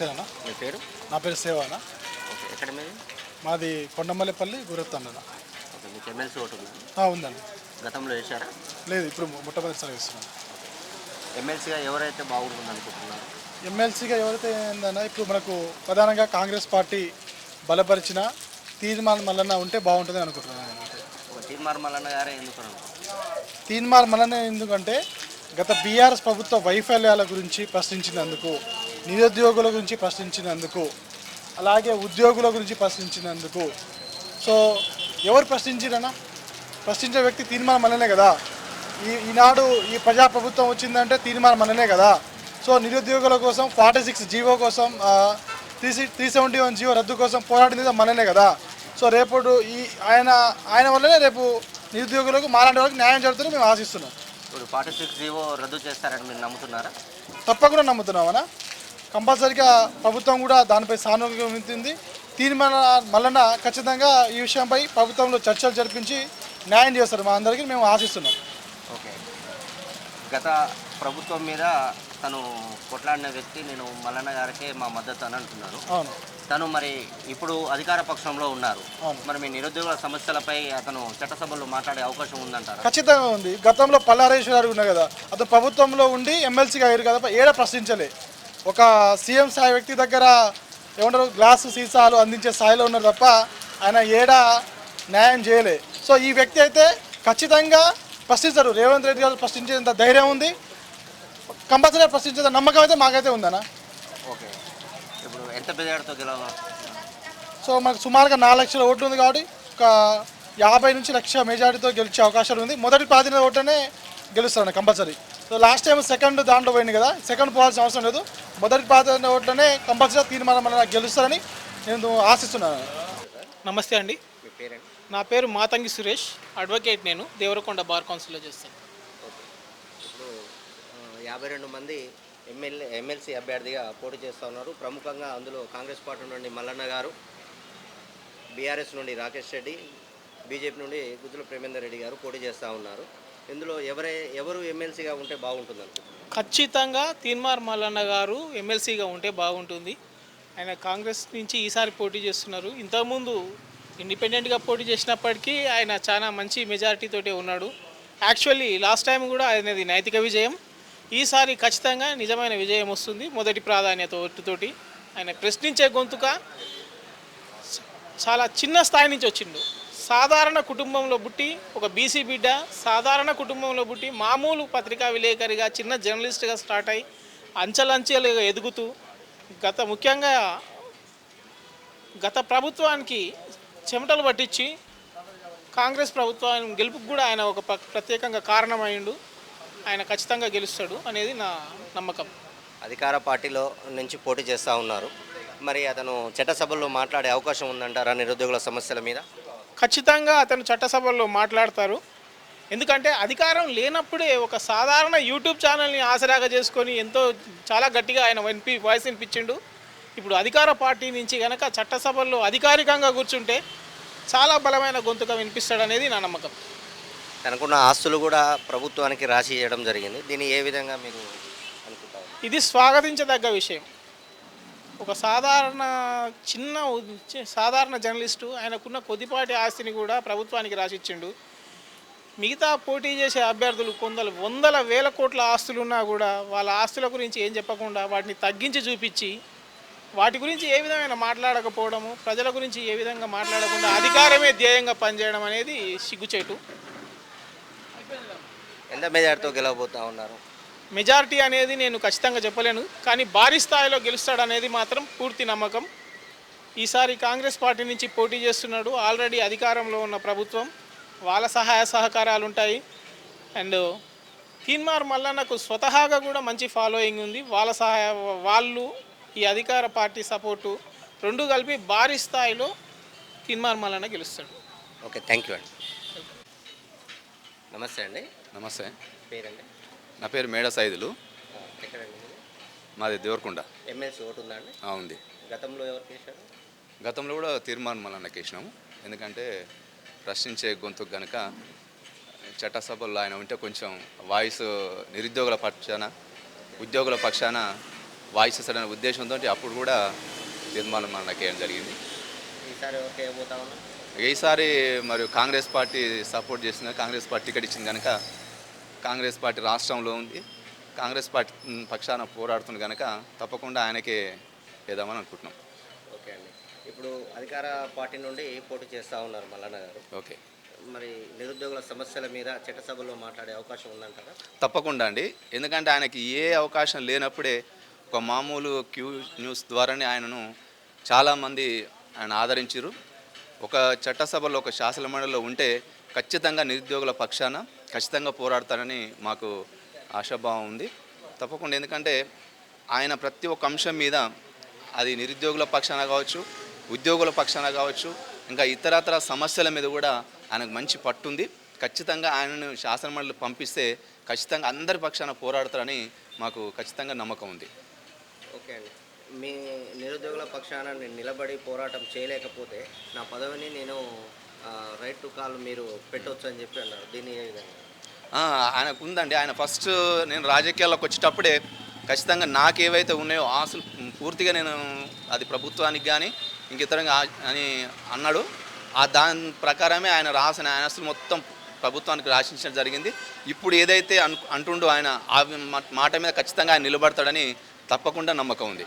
నమస్తే అన్న. మీ పేరు? నా పేరు సేవ అన్న. ఓకే. ఎక్కడ మీది? మాది కొండమల్లిపల్లి గురత్తండ అన్న. ఓకే. మీకు ఎమ్మెల్సీ ఓటు ఉందా? ఉందండి. గతంలో వేశారా? లేదు, ఇప్పుడు మొట్టమొదటిసారి వేస్తున్నాను. ఎమ్మెల్సీగా ఎవరైతే బాగుంటుంది అనుకుంటున్నారు? ఎమ్మెల్సీగా ఎవరైతే ఏందన్న, ఇప్పుడు మనకు ప్రధానంగా కాంగ్రెస్ పార్టీ బలపరిచిన తీర్మాన్ మల్లన్న ఉంటే బాగుంటుంది అనుకుంటున్నాను. ఒక తీర్మార్ మల్లన్న గారే ఎందుకు అనుకుంటున్నారు? తీర్మాన్ మల్లన్న ఎందుకంటే గత బీఆర్ఎస్ ప్రభుత్వ వైఫల్యాల గురించి ప్రశ్నించినందుకు, నిరుద్యోగుల గురించి ప్రశ్నించినందుకు, అలాగే ఉద్యోగుల గురించి ప్రశ్నించినందుకు. సో ఎవరు ప్రశ్నించిరన్నా? ప్రశ్నించే వ్యక్తి తీర్మానం మననే కదా. ఈనాడు ఈ ప్రజాప్రభుత్వం వచ్చిందంటే తీర్మానం మననే కదా. సో నిరుద్యోగుల కోసం 46 జీవో కోసం 371 జీవో రద్దు కోసం పోరాడింది మననే కదా. సో రేపు ఆయన వల్లనే రేపు నిరుద్యోగులకు మాలాంటి వాళ్ళకి న్యాయం జరుగుతుందని మేము ఆశిస్తున్నాం. ఇప్పుడు 46 జీవో రద్దు చేస్తారని మీరు నమ్ముతున్నారా? తప్పకుండా నమ్ముతున్నామన్నా. కంపల్సరీగా ప్రభుత్వం కూడా దానిపై సానుకూలంగా ఉంటుంది. తీర్మాన మల్లన్న ఖచ్చితంగా ఈ విషయంపై ప్రభుత్వంలో చర్చలు జరిపించి న్యాయం చేస్తారు మా అందరికీ మేము ఆశిస్తున్నాం. ఓకే. గత ప్రభుత్వం మీద తను కొట్లాడిన వ్యక్తి నేను మల్లన్న గారికే మా మద్దతు అని అంటున్నారు. అవును. తను మరి ఇప్పుడు అధికార పక్షంలో ఉన్నారు. అవును. మరి మీ నిరుద్యోగుల సమస్యలపై అతను చట్టసభలో మాట్లాడే అవకాశం ఉందంటారా? ఖచ్చితంగా ఉంది. గతంలో పల్లారేశ్వర గారు ఉన్నారు కదా, అతను ప్రభుత్వంలో ఉండి ఎమ్మెల్సీగా అయ్యారు కదా, ఏడ ప్రశ్నించలే. ఒక సీఎం స్థాయి వ్యక్తి దగ్గర ఏమంటారు గ్లాసు సీసాలు అందించే స్థాయిలో ఉన్నారు తప్ప ఆయన ఏడా న్యాయం చేయలే. సో ఈ వ్యక్తి అయితే ఖచ్చితంగా ప్రశ్నిస్తారు. రేవంత్ రెడ్డి గారు ప్రశ్నించేంత ధైర్యం ఉంది, కంపల్సరీ ప్రశ్నించేంత నమ్మకం అయితే మాకైతే ఉందన్న. ఓకే. ఇప్పుడు ఎంత మెజార్టీతో గెలవ? సో మనకు సుమారుగా 4 లక్షల ఓట్లు ఉంది కాబట్టి ఒక 50 నుంచి 1,00,000 మెజార్టీతో గెలిచే అవకాశాలు ఉంది. మొదటి ప్రాతినిధ్య ఓట్లనే గెలుస్తాను compulsory. So last time second దాంట్లో పోయింది కదా, సెకండ్ పోవాల్సిన అవసరం లేదు. మొదటి ప్రాతినిధ్య ఓట్లనే కంపల్సరీ తీర్మానం మన గెలుస్తారని నేను ఆశిస్తున్నాను. నమస్తే అండి. మీ పేరెంట్? నా పేరు మాతంగి సురేష్, అడ్వకేట్. నేను దేవరకొండ బార్ కౌన్సిల్లో చేస్తాను. ఓకే. ఇప్పుడు 52 మంది ఎమ్మెల్సీ అభ్యర్థిగా పోటీ చేస్తూ ఉన్నారు. ప్రముఖంగా అందులో కాంగ్రెస్ పార్టీ నుండి మల్లన్న గారు, బీఆర్ఎస్ నుండి రాకేష్ రెడ్డి, బీజేపీ నుండి గుజ్జుల ప్రేమేందర్ రెడ్డి గారు పోటీ చేస్తూ ఉన్నారు. ఇందులో ఎవరు ఎమ్మెల్సీగా ఉంటే బాగుంటుంది అనుకుంటున్నారు? ఖచ్చితంగా తీన్మార్ మల్లన్న గారు ఎమ్మెల్సీగా ఉంటే బాగుంటుంది. ఆయన కాంగ్రెస్ నుంచి ఈసారి పోటీ చేస్తున్నారు. ఇంతకుముందు ఇండిపెండెంట్గా పోటీ చేసినప్పటికీ ఆయన చాలా మంచి మెజారిటీతోటే ఉన్నాడు. యాక్చువల్లీ లాస్ట్ టైం కూడా ఆయనది నైతిక విజయం. ఈసారి ఖచ్చితంగా నిజమైన విజయం వస్తుంది. మొదటి ప్రాధాన్యత ఓటుతోటి. ఆయన ప్రశ్నించే గొంతుక చాలా చిన్న స్థాయి నుంచి వచ్చిండు. సాధారణ కుటుంబంలో పుట్టి, ఒక బీసీ బిడ్డ, సాధారణ కుటుంబంలో పుట్టి మామూలు పత్రికా విలేకరిగా చిన్న జర్నలిస్ట్గా స్టార్ట్ అయ్యి అంచెలంచెలుగా ఎదుగుతూ ముఖ్యంగా గత ప్రభుత్వానికి చెమటలు పట్టించి కాంగ్రెస్ ప్రభుత్వం గెలుపుకు కూడా ఆయన ఒక ప్రత్యేకంగా కారణమైండు. ఆయన ఖచ్చితంగా గెలుస్తాడు అనేది నా నమ్మకం. అధికార పార్టీలో నుంచి పోటీ చేస్తూ ఉన్నారు. మరి అతను చట్టసభల్లో మాట్లాడే అవకాశం ఉందంటారా నిరుద్యోగుల సమస్యల మీద? ఖచ్చితంగా అతను చట్టసభల్లో మాట్లాడతారు. ఎందుకంటే అధికారం లేనప్పుడే ఒక సాధారణ యూట్యూబ్ ఛానల్ని ఆసరాగా చేసుకొని చాలా గట్టిగా ఆయన వాయిస్ వినిపించిండు. ఇప్పుడు అధికార పార్టీ నుంచి కనుక చట్టసభల్లో అధికారికంగా కూర్చుంటే చాలా బలమైన గొంతుగా వినిపిస్తాడు అనేది నా నమ్మకం. తనకున్న ఆస్తులు కూడా ప్రభుత్వానికి రాసి చేయడం జరిగింది. దీన్ని ఏ విధంగా మీరు అనుకుంటారు? ఇది స్వాగతించదగ్గ విషయం. ఒక సాధారణ జర్నలిస్టు ఆయనకున్న కొద్దిపాటి ఆస్తిని కూడా ప్రభుత్వానికి రాసిచ్చిండు. మిగతా పోటీ చేసే అభ్యర్థులు వందల వేల కోట్ల ఆస్తులున్నా కూడా వాళ్ళ ఆస్తుల గురించి ఏం చెప్పకుండా వాటిని తగ్గించి చూపించి వాటి గురించి ఏ విధమైన మాట్లాడకపోవడము, ప్రజల గురించి ఏ విధంగా మాట్లాడకుండా అధికారమే ధ్యేయంగా పనిచేయడం అనేది సిగ్గుచేటు. ఎంత మెజార్టీతో గెలవబోతా ఉన్నారు? మెజారిటీ అనేది నేను ఖచ్చితంగా చెప్పలేను, కానీ భారీ స్థాయిలో గెలుస్తాడనేది మాత్రం పూర్తి నమ్మకం. ఈసారి కాంగ్రెస్ పార్టీ నుంచి పోటీ చేస్తున్నాడు. ఆల్రెడీ అధికారంలో ఉన్న ప్రభుత్వం, వాళ్ళ సహాయ సహకారాలు ఉంటాయి. అండ్ తీన్మార్ మల్లన్నకు స్వతహాగా కూడా మంచి ఫాలోయింగ్ ఉంది. వాళ్ళు ఈ అధికార పార్టీ సపోర్టు రెండు కలిపి భారీ స్థాయిలో తీన్మార్ మల్లన్న గెలుస్తాడు. ఓకే, థ్యాంక్ యూ అండి. నమస్తే అండి. నమస్తే. పేరండి? నా పేరు మేడ సైదులు. ఎక్కడండి? మాది దేవరకొండ. ఎమ్మెల్సీ ఓటు ఉందా అండి? ఉంది. గతంలో ఎవరికి వేశారు? గతంలో కూడా తీర్మానం మల్లన్నకి వేసినాము. ఎందుకంటే ప్రశ్నించే గొంతుకు కనుక చట్టసభల్లో ఆయన ఉంటే కొంచెం వాయిస్ నిరుద్యోగుల పక్షాన, ఉద్యోగుల పక్షాన వాయిస్ ఇస్తాడనే ఉద్దేశంతో అప్పుడు కూడా తీర్మానం మనకేయడం జరిగింది. ఈసారి ఎవరికి వేయబోతా ఉన్నా? ఈసారి మరియు కాంగ్రెస్ పార్టీ సపోర్ట్ చేసిన కాంగ్రెస్ పార్టీ టికెట్ ఇచ్చింది కనుక కాంగ్రెస్ పార్టీ రాష్ట్రంలో ఉంది, కాంగ్రెస్ పార్టీ పక్షాన పోరాడుతుంది కనుక తప్పకుండా ఆయనకే వేద్దామని అనుకుంటున్నాం. ఓకే అండి. ఇప్పుడు అధికార పార్టీ నుండి పోటీ చేస్తూ ఉన్నారు మల్లన్న గారు. ఓకే, మరి నిరుద్యోగుల సమస్యల మీద చట్టసభలో మాట్లాడే అవకాశం ఉందంటారా? తప్పకుండా అండి. ఎందుకంటే ఆయనకి ఏ అవకాశం లేనప్పుడే ఒక మామూలు క్యూ న్యూస్ ద్వారానే ఆయనను చాలామంది ఆయన ఆదరించారు. ఒక చట్టసభలో ఒక శాసన మండలిలో ఉంటే ఖచ్చితంగా నిరుద్యోగుల పక్షాన ఖచ్చితంగా పోరాడతారని మాకు ఆశాభావం ఉంది. తప్పకుండా, ఎందుకంటే ఆయన ప్రతి ఒక్క అంశం మీద, అది నిరుద్యోగుల పక్షాన కావచ్చు, ఉద్యోగుల పక్షాన కావచ్చు, ఇంకా ఇతరతర సమస్యల మీద కూడా ఆయనకు మంచి పట్టుంది. ఖచ్చితంగా ఆయనను శాసనమండలి పంపిస్తే ఖచ్చితంగా అందరి పక్షాన పోరాడతారని మాకు ఖచ్చితంగా నమ్మకం ఉంది. ఓకే అండి. మీ నిరుద్యోగుల పక్షాన నేను నిలబడి పోరాటం చేయలేకపోతే నా పదవిని నేను రైట్ టు కాల్ మీరు పెట్టవచ్చు అని చెప్పి అన్నారు. దీన్ని ఏ విధంగా? ఆయనకు ఉందండి. ఆయన ఫస్ట్ నేను రాజకీయాల్లోకి వచ్చేటప్పుడే ఖచ్చితంగా నాకేవైతే ఉన్నాయో ఆశలు పూర్తిగా నేను అది ప్రభుత్వానికి కానీ ఇంకితరంగా అని అన్నాడు. దాని ప్రకారమే ఆయన రాసిన ఆస్తులు మొత్తం ప్రభుత్వానికి రాసించడం జరిగింది. ఇప్పుడు ఏదైతే అంటుండో ఆయన ఆ మాట మీద ఖచ్చితంగా ఆయన నిలబడతాడని తప్పకుండా నమ్మకం ఉంది.